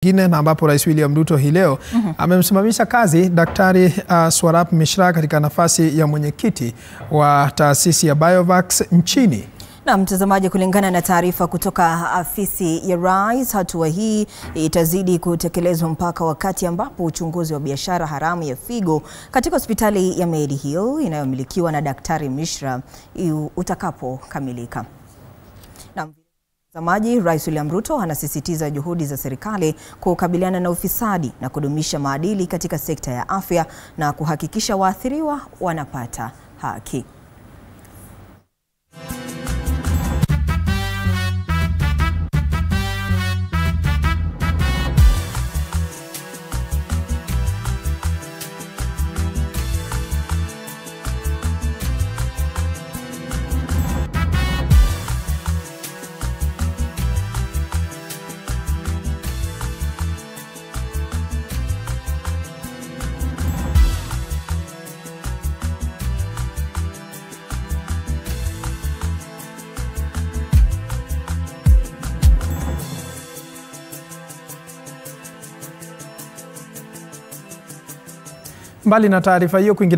Na ambapo Rais William Ruto hii leo amemsimamisha kazi Daktari Swarap Mishra katika nafasi ya mwenyekiti wa taasisi ya Biovax nchini. Na mtazamaji, kulingana na taarifa kutoka afisi ya Rais, hatua hii itazidi kutekelezwa mpaka wakati ambapo uchunguzi wa biashara haramu ya figo katika hospitali ya Mediheal inayomilikiwa na Daktari Mishra utakapokamilika. Mtazamaji, Rais William Ruto anasisitiza juhudi za serikali kukabiliana na ufisadi na kudumisha maadili katika sekta ya afya na kuhakikisha waathiriwa wanapata haki. Mbali na taarifa hiyo, kwingine